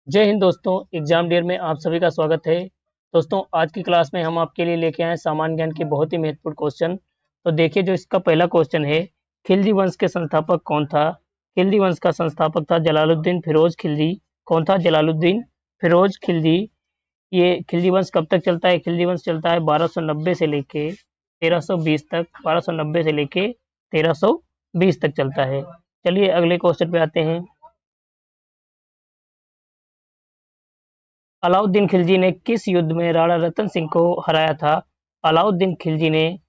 जय हिंद दोस्तों। Exam dare में आप सभी का स्वागत है। दोस्तों आज की क्लास में हम आपके लिए लेके आए हैं सामान्य ज्ञान के बहुत ही महत्वपूर्ण क्वेश्चन। तो देखिए, जो इसका पहला क्वेश्चन है, खिलजी वंश के संस्थापक कौन था? खिलजी वंश का संस्थापक था जलालुद्दीन फिरोज खिलजी। कौन था? जलालुद्दीन फिरोज खिलजी। ये खिलजी वंश कब तक चलता है? खिलजी वंश चलता है 1290 से लेके 1320 तक। 1290 से लेके 1320 तक चलता है। चलिए अगले क्वेश्चन पे आते हैं। अलाउद्दीन खिलजी ने किस युद्ध में राणा रतन सिंह को हराया था? अलाउद्दीन खिलजी ने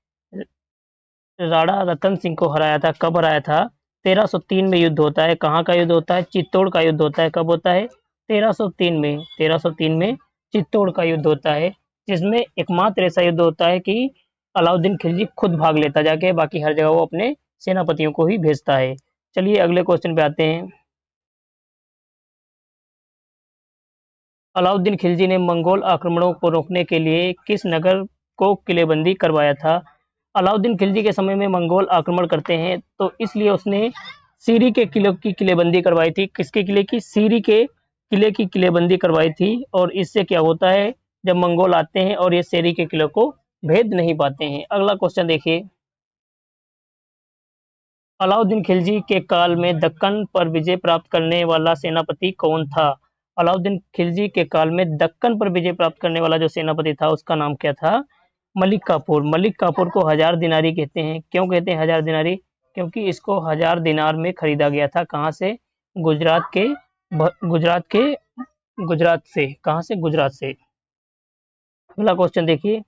राणा रतन सिंह को हराया था। कब हराया था? 1303 में युद्ध होता है। कहाँ का युद्ध होता है? चित्तौड़ का युद्ध होता है। कब होता है? 1303 में। 1303 में चित्तौड़ का युद्ध होता है, जिसमें एकमात्र ऐसा युद्ध होता है कि अलाउद्दीन खिलजी खुद भाग लेता जाके, बाकी हर जगह वो अपने सेनापतियों को ही भेजता है। चलिए अगले क्वेश्चन पे आते हैं। अलाउद्दीन खिलजी ने मंगोल आक्रमणों को रोकने के लिए किस नगर को किलेबंदी करवाया था? अलाउद्दीन खिलजी के समय में मंगोल आक्रमण करते हैं, तो इसलिए उसने सीरी के किले की किलेबंदी करवाई थी। किसके किले की? सीरी के किले की किलेबंदी करवाई थी। और इससे क्या होता है, जब मंगोल आते हैं और ये सीरी के किले को भेद नहीं पाते हैं। अगला क्वेश्चन देखिए। अलाउद्दीन खिलजी के काल में दक्कन पर विजय प्राप्त करने वाला सेनापति कौन था? अलाउद्दीन खिलजी के काल में दक्कन पर विजय प्राप्त करने वाला जो सेनापति था, उसका नाम क्या था? मलिक काफूर। मलिक काफूर को हजार दिनारी कहते हैं। क्यों कहते हैं हजार दिनारी? क्योंकि इसको हजार दिनार में खरीदा गया था। कहाँ से? गुजरात के गुजरात के गुजरात से। कहाँ से? गुजरात से। अगला क्वेश्चन देखिए।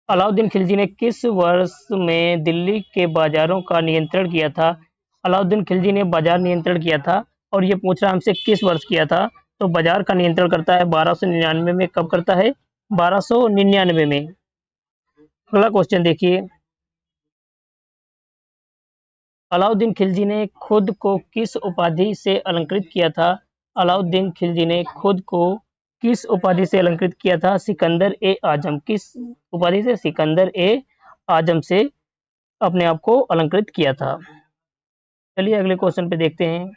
अलाउद्दीन खिलजी ने किस वर्ष में दिल्ली के बाजारों का नियंत्रण किया था? अलाउद्दीन खिलजी ने बाजार नियंत्रण किया था। और ये पूछ रहा हमसे किस वर्ष किया था। तो बाजार का नियंत्रण करता है 1299 में। कब करता है? 1299 में। अगला क्वेश्चन देखिए। अलाउद्दीन खिलजी ने खुद को किस उपाधि से अलंकृत किया था? अलाउद्दीन खिलजी ने खुद को किस उपाधि से अलंकृत किया था? सिकंदर ए आजम। किस उपाधि से? सिकंदर ए आजम से अपने आप को अलंकृत किया था। चलिए अगले क्वेश्चन पे देखते हैं।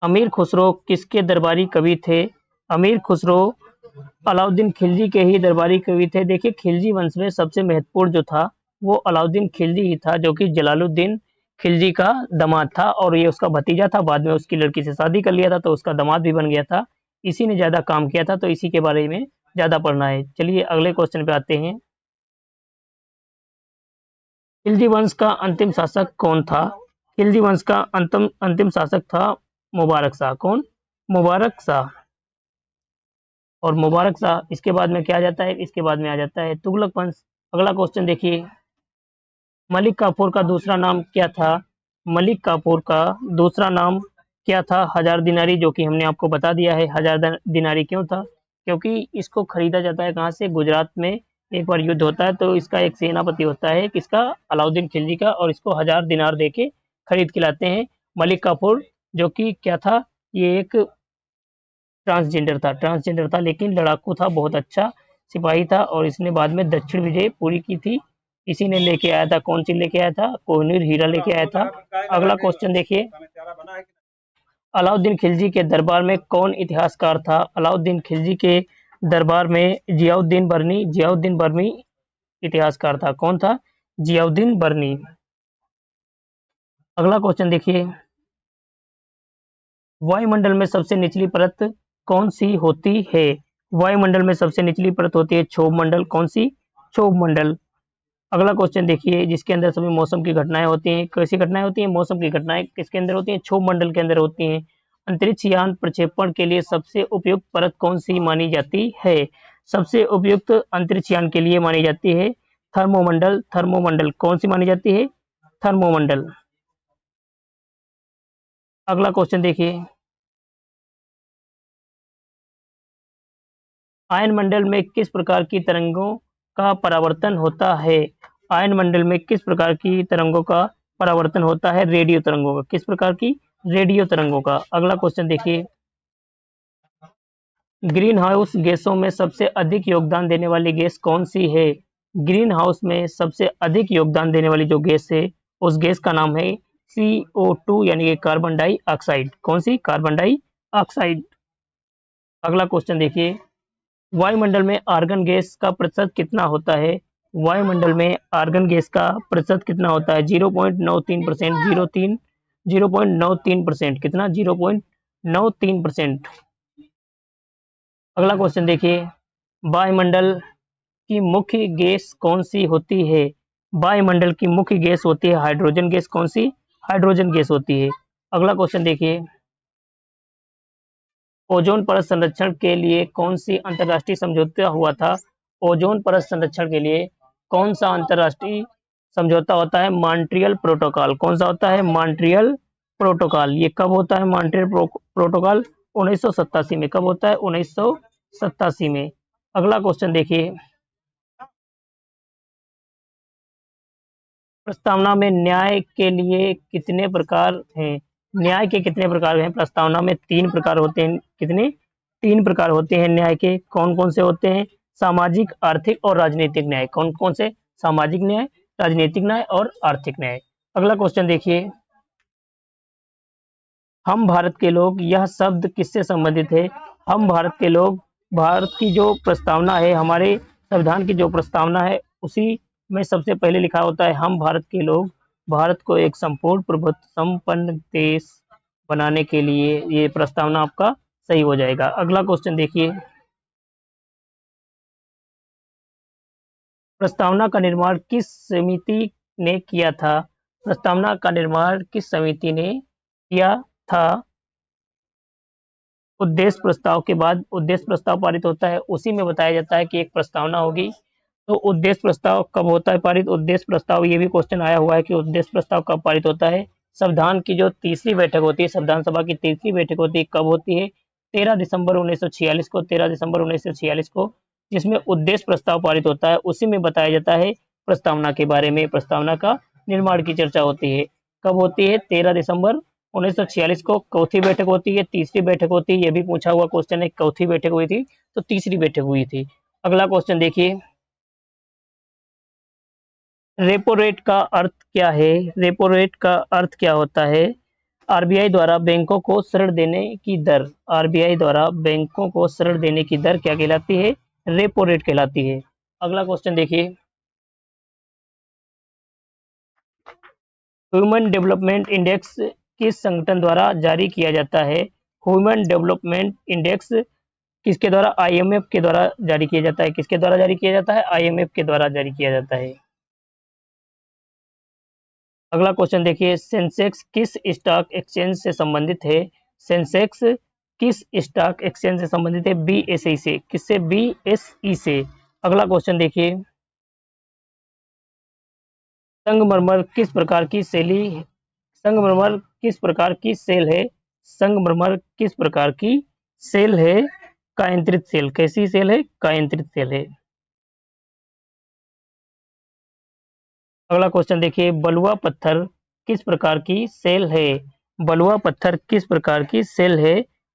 अमीर खुसरो किसके दरबारी कवि थे? अमीर खुसरो अलाउद्दीन खिलजी के ही दरबारी कवि थे। देखिए, खिलजी वंश में सबसे महत्वपूर्ण जो था, वो अलाउद्दीन खिलजी ही था, जो कि जलालुद्दीन खिलजी का दामाद था। और ये उसका भतीजा था। बाद में उसकी लड़की से शादी कर लिया था, तो उसका दामाद भी बन गया था। इसी ने ज्यादा काम किया था, तो इसी के बारे में ज्यादा पढ़ना है। चलिए अगले क्वेश्चन पे आते हैं। खिलजी वंश का अंतिम शासक कौन था? खिलजी वंश का अंतिम अंतिम शासक था मुबारक शाह। कौन? मुबारक शाह। और मुबारक शाह, इसके बाद में क्या आ जाता है? इसके बाद में आ जाता है तुगलक वंश। अगला क्वेश्चन देखिए। मलिक काफूर का दूसरा नाम क्या था? मलिक काफूर का दूसरा नाम क्या था? हजार दिनारी, जो कि हमने आपको बता दिया है। हजार दिनारी क्यों था? क्योंकि इसको खरीदा जाता है। कहाँ से? गुजरात में एक बार युद्ध होता है, तो इसका एक सेनापति होता है। किसका? अलाउद्दीन खिलजी का। और इसको हजार दिनार दे के खरीद के लाते हैं। मलिक काफूर, जो कि क्या था? ये एक ट्रांसजेंडर था, लेकिन लड़ाकू था, बहुत अच्छा सिपाही था। और इसने बाद में दक्षिण विजय पूरी की थी। इसी ने लेके आया था। कौन सी लेके आया था? कोहिनूर हीरा लेके आया था। अगला क्वेश्चन देखिए। अलाउद्दीन खिलजी के दरबार में कौन इतिहासकार था? अलाउद्दीन खिलजी के दरबार में जियाउद्दीन बर्मी इतिहासकार था। कौन था? जियाउद्दीन बर्नी। अगला क्वेश्चन देखिए। वायुमंडल में सबसे निचली परत कौन सी होती है? वायुमंडल में सबसे निचली परत होती है क्षोभ मंडल। कौन सी? क्षोभ मंडल। अगला क्वेश्चन देखिए, जिसके अंदर सभी मौसम की घटनाएं होती हैं। कैसी घटनाएं होती हैं? मौसम की घटनाएं किसके अंदर होती हैं? क्षोभ मंडल के अंदर होती हैं। अंतरिक्ष यान प्रक्षेपण के लिए सबसे उपयुक्त परत कौन सी मानी जाती है? सबसे उपयुक्त अंतरिक्ष यान के लिए मानी जाती है थर्मोमंडल। थर्मोमंडल कौन सी मानी जाती है? थर्मोमंडल। अगला क्वेश्चन देखिए। आयन मंडल में किस प्रकार की तरंगों का परावर्तन होता है? आयन मंडल में किस प्रकार की तरंगों का परावर्तन होता है? रेडियो तरंगों का। किस प्रकार की? रेडियो तरंगों का। अगला क्वेश्चन देखिए। ग्रीन हाउस गैसों में सबसे अधिक योगदान देने वाली गैस कौन सी है? ग्रीन हाउस में सबसे अधिक योगदान देने वाली जो गैस है, उस गैस का नाम है CO2 यानी कि कार्बन डाइऑक्साइड। कौन सी? Carbon dioxide. अगला क्वेश्चन देखिए, वायुमंडल में आर्गन गैस का प्रतिशत कितना होता है? वायुमंडल में आर्गन गैस का प्रतिशत कितना होता है? 0.93%। 0.93%। कितना? 0.93%। अगला क्वेश्चन देखिए, वायुमंडल की मुख्य गैस कौन सी होती है? वायुमंडल की मुख्य गैस होती है हाइड्रोजन गैस। कौन सी? हाइड्रोजन गैस होती है। अगला क्वेश्चन देखिए, ओजोन परत संरक्षण के लिए कौन सी अंतरराष्ट्रीय समझौता हुआ था? ओजोन परत संरक्षण के लिए कौन सा अंतरराष्ट्रीय समझौता होता है? Montreal protocol. कौन सा होता है? Montreal protocol. ये कब होता है मॉन्ट्रियल प्रोटोकॉल? 1987 में। कब होता है? 1987 में। अगला क्वेश्चन देखिए, प्रस्तावना में न्याय के लिए कितने प्रकार हैं? न्याय के कितने प्रकार हैं? प्रस्तावना में 3 प्रकार होते हैं। कितने? 3 प्रकार होते हैं न्याय के। कौन कौन से होते हैं? सामाजिक, आर्थिक और राजनीतिक न्याय। कौन कौन से? सामाजिक न्याय, राजनीतिक न्याय और आर्थिक न्याय। अगला क्वेश्चन देखिए, हम भारत के लोग, यह शब्द किससे संबंधित है? हम भारत के लोग, भारत की जो प्रस्तावना है, हमारे संविधान की जो प्रस्तावना है, उसी में सबसे पहले लिखा होता है हम भारत के लोग भारत को एक संपूर्ण प्रभुत्व संपन्न देश बनाने के लिए। ये प्रस्तावना आपका सही हो जाएगा। अगला क्वेश्चन देखिए, प्रस्तावना का निर्माण किस समिति ने किया था? प्रस्तावना का निर्माण किस समिति ने किया था? उद्देश्य प्रस्ताव के बाद उद्देश्य प्रस्ताव पारित होता है, उसी में बताया जाता है कि एक प्रस्तावना होगी। तो उद्देश्य प्रस्ताव कब होता है पारित? उद्देश्य प्रस्ताव, ये भी क्वेश्चन आया हुआ है कि उद्देश्य प्रस्ताव कब पारित होता है? संविधान की जो तीसरी बैठक होती है, संविधान सभा की तीसरी बैठक होती है, कब होती है? 13 दिसंबर 1946 को। 13 दिसंबर 1946 को, जिसमें उद्देश्य प्रस्ताव पारित होता है, उसी में बताया जाता है प्रस्तावना के बारे में। प्रस्तावना का निर्माण की चर्चा होती है। कब होती है? 13 दिसंबर 1946 को। चौथी बैठक होती है, तीसरी बैठक होती है, ये भी पूछा हुआ क्वेश्चन है। चौथी बैठक हुई थी तो तीसरी बैठक हुई थी। अगला क्वेश्चन देखिए, रेपो रेट का अर्थ क्या है? रेपो रेट का अर्थ क्या होता है? आरबीआई द्वारा बैंकों को ऋण देने की दर। आरबीआई द्वारा बैंकों को ऋण देने की दर क्या कहलाती है? रेपो रेट कहलाती है। अगला क्वेश्चन देखिए, ह्यूमन डेवलपमेंट इंडेक्स किस संगठन द्वारा जारी किया जाता है? ह्यूमन डेवलपमेंट इंडेक्स किसके द्वारा? आईएमएफ के द्वारा जारी किया जाता है। किसके द्वारा जारी किया जाता है? आईएमएफ के द्वारा जारी किया जाता है। अगला क्वेश्चन देखिए, सेंसेक्स किस स्टॉक एक्सचेंज से संबंधित है? सेंसेक्स किस स्टॉक एक्सचेंज से संबंधित है? बीएसई से। किससे? बीएसई से। अगला क्वेश्चन देखिए, संगमरमर किस प्रकार की शैली? संगमरमर किस प्रकार की सेल है? संगमरमर किस प्रकार की सेल है? कायंत्रित सेल। कैसी सेल है? कायंत्रित सेल है। अगला क्वेश्चन देखिए, बलुआ पत्थर किस प्रकार की सेल है? बलुआ पत्थर किस प्रकार की सेल है?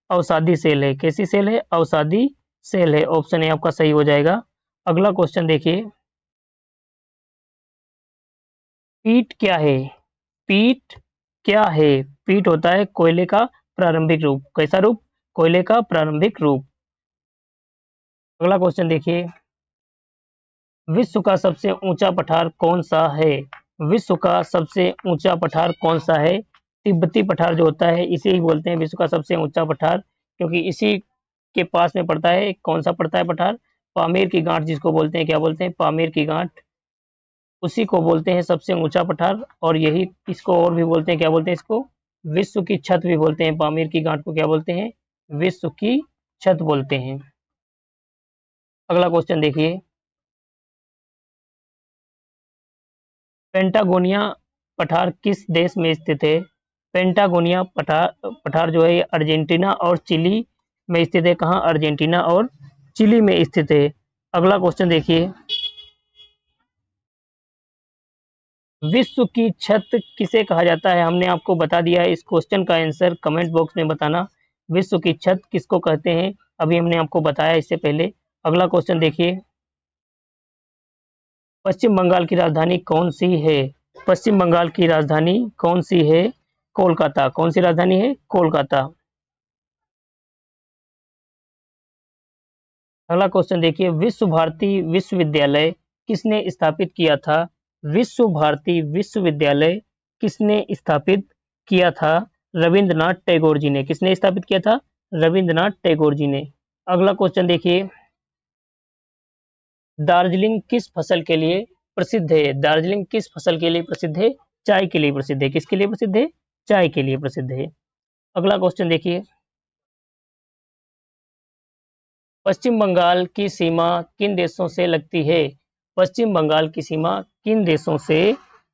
अवसादी सेल है। कैसी सेल है? अवसादी सेल है। ऑप्शन ए आपका सही हो जाएगा। अगला क्वेश्चन देखिए, पीट क्या है? पीट क्या है? पीट होता है कोयले का प्रारंभिक रूप। कैसा रूप? कोयले का प्रारंभिक रूप। अगला क्वेश्चन देखिए, विश्व का सबसे ऊंचा पठार कौन सा है? विश्व का सबसे ऊंचा पठार कौन सा है? तिब्बती पठार जो होता है, इसे ही बोलते हैं विश्व का सबसे ऊंचा पठार, क्योंकि इसी के पास में पड़ता है। कौन सा पड़ता है पठार? पामीर की गांठ, जिसको बोलते हैं, क्या बोलते हैं? पामीर की गांठ। उसी को बोलते हैं सबसे ऊंचा पठार। और यही इसको और भी बोलते हैं, क्या बोलते हैं इसको? विश्व की छत भी बोलते हैं। पामीर की गांठ को क्या बोलते हैं? विश्व की छत बोलते हैं। अगला क्वेश्चन देखिए, पेंटागोनिया पठार किस देश में स्थित है? पेंटागोनिया पठार जो है ये अर्जेंटीना और चिली में स्थित है। कहाँ? अर्जेंटीना और चिली में स्थित है। अगला क्वेश्चन देखिए, विश्व की छत किसे कहा जाता है? हमने आपको बता दिया है। इस क्वेश्चन का आंसर कमेंट बॉक्स में बताना। विश्व की छत किसको कहते हैं? अभी हमने आपको बताया इससे पहले। अगला क्वेश्चन देखिए, पश्चिम बंगाल की राजधानी कौन सी है? पश्चिम बंगाल की राजधानी कौन सी है? कोलकाता। कौन सी राजधानी है? कोलकाता। अगला क्वेश्चन देखिए, विश्व भारती विश्वविद्यालय किसने स्थापित किया था? विश्व भारती विश्वविद्यालय किसने स्थापित किया था? रविंद्रनाथ टैगोर जी ने। किसने स्थापित किया था? रविंद्रनाथ टैगोर जी ने। अगला क्वेश्चन देखिए, दार्जिलिंग किस फसल के लिए प्रसिद्ध है? दार्जिलिंग किस फसल के लिए प्रसिद्ध है? चाय के लिए प्रसिद्ध है। किसके लिए प्रसिद्ध है? चाय के लिए प्रसिद्ध है। अगला क्वेश्चन देखिए, पश्चिम बंगाल की सीमा किन देशों से लगती है? पश्चिम बंगाल की सीमा किन देशों से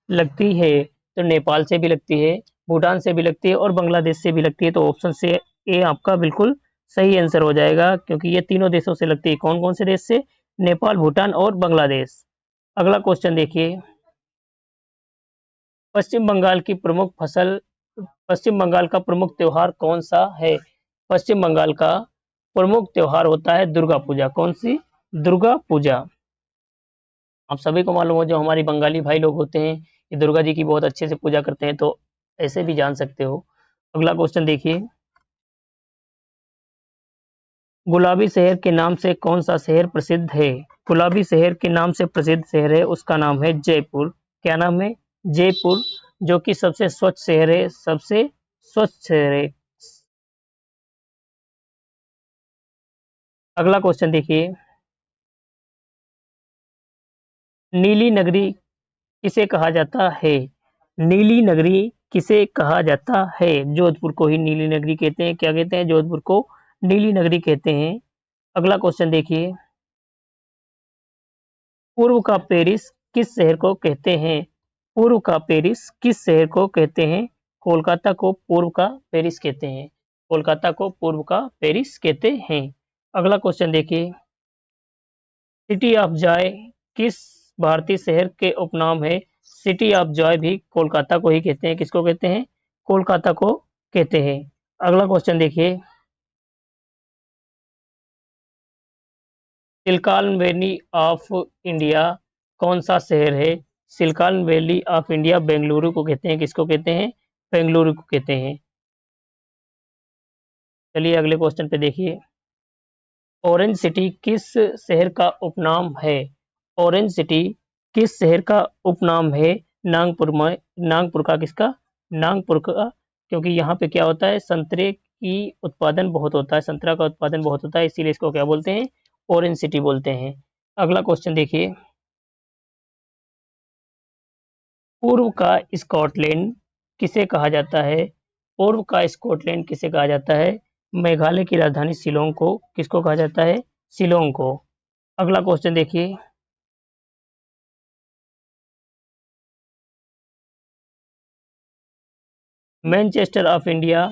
लगती है? तो नेपाल से भी लगती है, भूटान से भी लगती है और बांग्लादेश से भी लगती है। तो ऑप्शन से ए आपका बिल्कुल सही आंसर हो जाएगा, क्योंकि ये तीनों देशों से लगती है। कौन कौन से देश से? नेपाल, भूटान और बांग्लादेश। अगला क्वेश्चन देखिए, पश्चिम बंगाल की प्रमुख फसल पश्चिम बंगाल का प्रमुख त्योहार कौन सा है? पश्चिम बंगाल का प्रमुख त्योहार होता है दुर्गा पूजा। कौन सी? दुर्गा पूजा। आप सभी को मालूम हो, जो हमारी बंगाली भाई लोग होते हैं, ये दुर्गा जी की बहुत अच्छे से पूजा करते हैं, तो ऐसे भी जान सकते हो। अगला क्वेश्चन देखिए, गुलाबी शहर के नाम से कौन सा शहर प्रसिद्ध है? गुलाबी शहर के नाम से प्रसिद्ध शहर है, उसका नाम है जयपुर। क्या नाम है? जयपुर, जो कि सबसे स्वच्छ शहर है, सबसे स्वच्छ शहर है। अगला क्वेश्चन देखिए, नीली नगरी किसे कहा जाता है? नीली नगरी किसे कहा जाता है? जोधपुर को ही नीली नगरी कहते हैं। क्या कहते हैं? जोधपुर को नीली नगरी कहते हैं। अगला क्वेश्चन देखिए, पूर्व का पेरिस किस शहर को कहते हैं? पूर्व का पेरिस किस शहर को कहते हैं? कोलकाता को पूर्व का पेरिस कहते हैं। कोलकाता को पूर्व का पेरिस कहते हैं। अगला क्वेश्चन देखिए, सिटी ऑफ जॉय किस भारतीय शहर के उपनाम है? सिटी ऑफ जॉय भी कोलकाता को ही कहते हैं। किसको कहते हैं? कोलकाता को कहते हैं। अगला क्वेश्चन देखिए, सिलिकॉन वैली ऑफ इंडिया कौन सा शहर है? Silicon valley of India Bengaluru को कहते हैं। किसको कहते हैं? बेंगलुरु को कहते हैं। चलिए अगले क्वेश्चन पे देखिए, ऑरेंज सिटी किस शहर का उपनाम है? ऑरेंज सिटी किस शहर का उपनाम है? नागपुर में। नागपुर का किसका? नागपुर का, क्योंकि यहाँ पे क्या होता है, संतरे की उत्पादन बहुत होता है, संतरा का उत्पादन बहुत होता है, इसीलिए इसको क्या बोलते हैं? ऑरेंज सिटी बोलते हैं। अगला क्वेश्चन देखिए, पूर्व का स्कॉटलैंड किसे कहा जाता है? पूर्व का स्कॉटलैंड किसे कहा जाता है? मेघालय की राजधानी शिलोंग को किसको कहा जाता है? शिलोंग को। अगला क्वेश्चन देखिए, मैनचेस्टर ऑफ इंडिया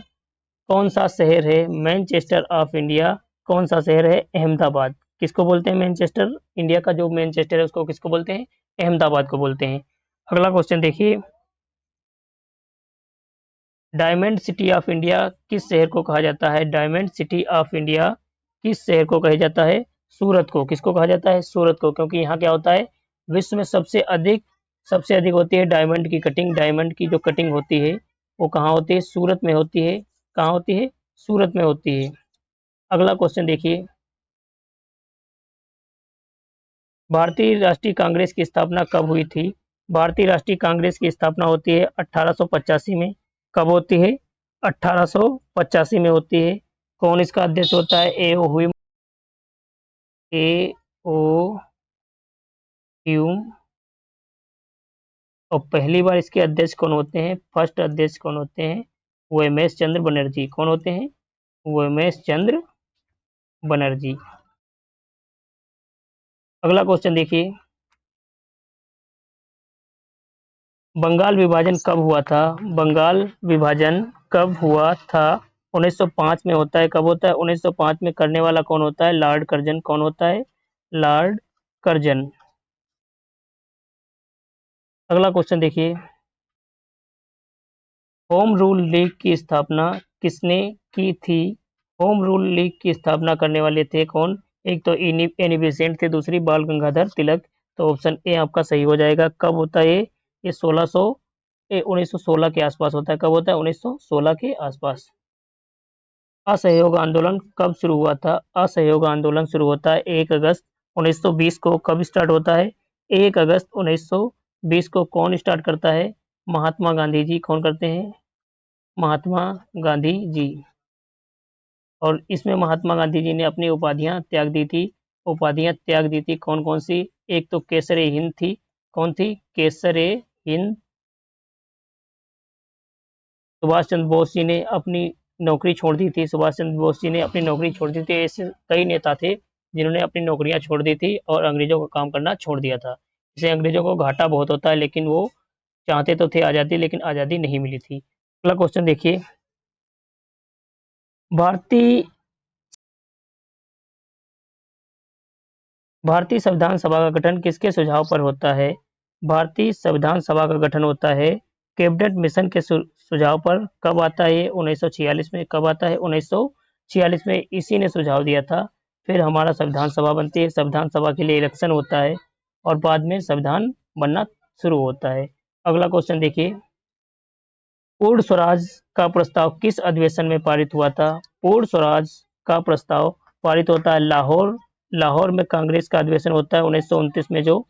कौन सा शहर है? मैनचेस्टर ऑफ इंडिया कौन सा शहर है? अहमदाबाद। किसको बोलते हैं मैनचेस्टर? इंडिया का जो मैनचेस्टर है उसको किसको बोलते हैं? अहमदाबाद को बोलते हैं। अगला क्वेश्चन देखिए, डायमंड सिटी ऑफ इंडिया किस शहर को कहा जाता है? डायमंड सिटी ऑफ इंडिया किस शहर को कहा जाता है? सूरत को। किसको कहा जाता है? सूरत को, क्योंकि यहाँ क्या होता है, विश्व में सबसे अधिक होती है डायमंड की कटिंग। डायमंड की जो कटिंग होती है वो कहाँ होती है? सूरत में होती है। कहाँ होती है? सूरत में होती है। अगला क्वेश्चन देखिए, भारतीय राष्ट्रीय कांग्रेस की स्थापना कब हुई थी? भारतीय राष्ट्रीय कांग्रेस की स्थापना होती है 1885 में। कब होती है? 1885 में होती है। कौन इसका अध्यक्ष होता है? ए ओ ह्यूम। और पहली बार इसके अध्यक्ष कौन होते हैं? फर्स्ट अध्यक्ष कौन होते हैं? वो एम एस चंद्र बनर्जी। कौन होते हैं? वो एम एस चंद्र बनर्जी। अगला क्वेश्चन देखिए, बंगाल विभाजन कब हुआ था? बंगाल विभाजन कब हुआ था? 1905 में होता है। कब होता है? 1905 में। करने वाला कौन होता है? Lord Curzon. कौन होता है? Lord Curzon. अगला क्वेश्चन देखिए, होम रूल लीग की स्थापना किसने की थी? होम रूल लीग की स्थापना करने वाले थे कौन? एक तो एनी बेसेंट थे, दूसरी बाल गंगाधर तिलक। तो ऑप्शन ए आपका सही हो जाएगा। कब होता है? ये 1916 के आसपास होता है। कब होता है? 1916 के आसपास। असहयोग आंदोलन कब शुरू हुआ था? असहयोग आंदोलन शुरू होता है 1 अगस्त 1920 को। कब स्टार्ट होता है? 1 अगस्त 1920 को। कौन स्टार्ट करता है? महात्मा गांधी जी। कौन करते हैं? महात्मा गांधी जी। और इसमें महात्मा गांधी जी ने अपनी उपाधियां त्याग दी थी। उपाधियां त्याग दी थी कौन कौन सी? एक तो केसरे हिंद थी। कौन थी? केसरे हिंद। सुभाष चंद्र बोस जी ने अपनी नौकरी छोड़ दी थी। सुभाष चंद्र बोस जी ने अपनी नौकरी छोड़ दी थी। ऐसे कई नेता थे जिन्होंने अपनी नौकरियां छोड़ दी थी और अंग्रेजों का काम करना छोड़ दिया था। इसे अंग्रेजों को घाटा बहुत होता है, लेकिन वो चाहते तो थे आज़ादी, लेकिन आज़ादी नहीं मिली थी। अगला क्वेश्चन देखिए, भारतीय भारतीय संविधान सभा का गठन किसके सुझाव पर होता है? भारतीय संविधान सभा का गठन होता है कैबिनेट मिशन के सुझाव पर। कब आता है? 1946 में। कब आता है? 1946 में। इसी ने सुझाव दिया था। फिर हमारा संविधान सभा बनती है। संविधान सभा के लिए इलेक्शन होता है और बाद में संविधान बनना शुरू होता है। अगला क्वेश्चन देखिए, पूर्ण स्वराज का प्रस्ताव किस अधिवेशन में पारित हुआ था? पूर्ण स्वराज का प्रस्ताव पारित होता है लाहौर में कांग्रेस का अधिवेशन होता है 1929 में, जो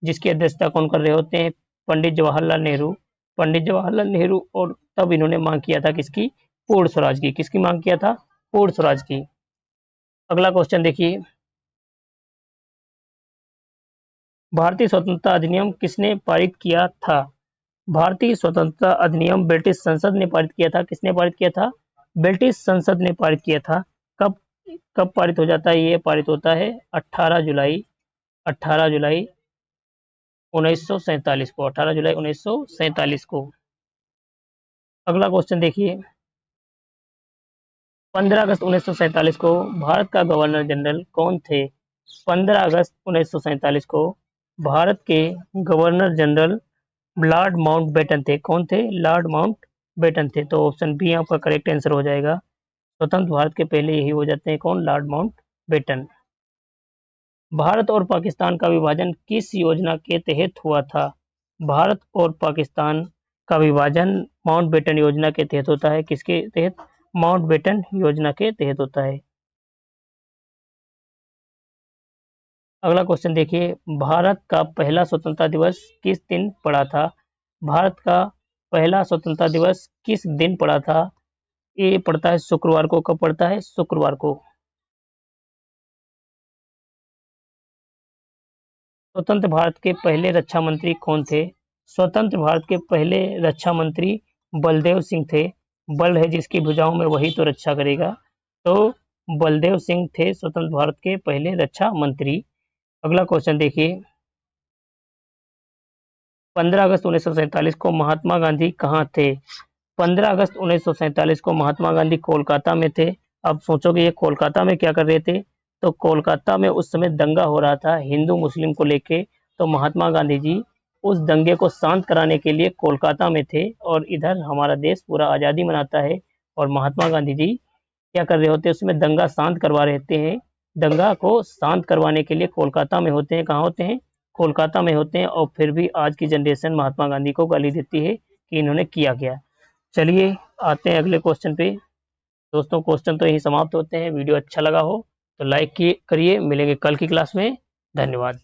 जिसकी अध्यक्षता कौन कर रहे होते हैं? पंडित जवाहरलाल नेहरू। पंडित जवाहरलाल नेहरू। और तब इन्होंने मांग किया था किसकी? पूर्ण स्वराज की। किसकी मांग किया था? पूर्ण स्वराज की। अगला क्वेश्चन देखिए, भारतीय स्वतंत्रता अधिनियम किसने पारित किया था? भारतीय स्वतंत्रता अधिनियम ब्रिटिश संसद ने पारित किया था। किसने पारित किया था? ब्रिटिश संसद ने पारित किया था। कब कब पारित हो जाता है? ये पारित होता है 18 जुलाई 1947 को। 18 जुलाई 1947 को। अगला क्वेश्चन देखिए, 15 अगस्त 1947 को भारत का गवर्नर जनरल कौन थे? 15 अगस्त 1947 को भारत के गवर्नर जनरल लॉर्ड माउंटबेटन थे। कौन थे? लॉर्ड माउंटबेटन थे। तो ऑप्शन बी आपका करेक्ट आंसर हो जाएगा। स्वतंत्र भारत के पहले यही हो जाते हैं। कौन? Lord Mountbatten. भारत और पाकिस्तान का विभाजन किस योजना के तहत हुआ था? भारत और पाकिस्तान का विभाजन माउंटबेटन योजना के तहत होता है। किसके तहत? माउंटबेटन योजना के तहत होता है। अगला क्वेश्चन देखिए, भारत का पहला स्वतंत्रता दिवस किस दिन पड़ा था? भारत का पहला स्वतंत्रता दिवस किस दिन पड़ा था? ये पड़ता है शुक्रवार को। कब पड़ता है? शुक्रवार को। स्वतंत्र भारत के पहले रक्षा मंत्री कौन थे? स्वतंत्र भारत के पहले रक्षा मंत्री बलदेव सिंह थे। बल है जिसकी भुजाओं में, वही तो रक्षा करेगा। तो बलदेव सिंह थे स्वतंत्र भारत के पहले रक्षा मंत्री। अगला क्वेश्चन देखिए, 15 अगस्त 1947 को महात्मा गांधी कहाँ थे? 15 अगस्त 1947 को महात्मा गांधी कोलकाता में थे। अब सोचोगे ये कोलकाता में क्या कर रहे थे? तो कोलकाता में उस समय दंगा हो रहा था हिंदू मुस्लिम को लेके। तो महात्मा गांधी जी उस दंगे को शांत कराने के लिए कोलकाता में थे। और इधर हमारा देश पूरा आज़ादी मनाता है और महात्मा गांधी जी क्या कर रहे होते हैं? उसमें दंगा शांत करवा रहते हैं। दंगा को शांत करवाने के लिए कोलकाता में होते हैं। कहाँ होते हैं? कोलकाता में होते हैं। और फिर भी आज की जनरेशन महात्मा गांधी को गाली देती है कि इन्होंने किया क्या। चलिए आते हैं अगले क्वेश्चन पे। दोस्तों क्वेश्चन तो यही समाप्त होते हैं। वीडियो अच्छा लगा हो तो लाइक करिए। मिलेंगे कल की क्लास में। धन्यवाद।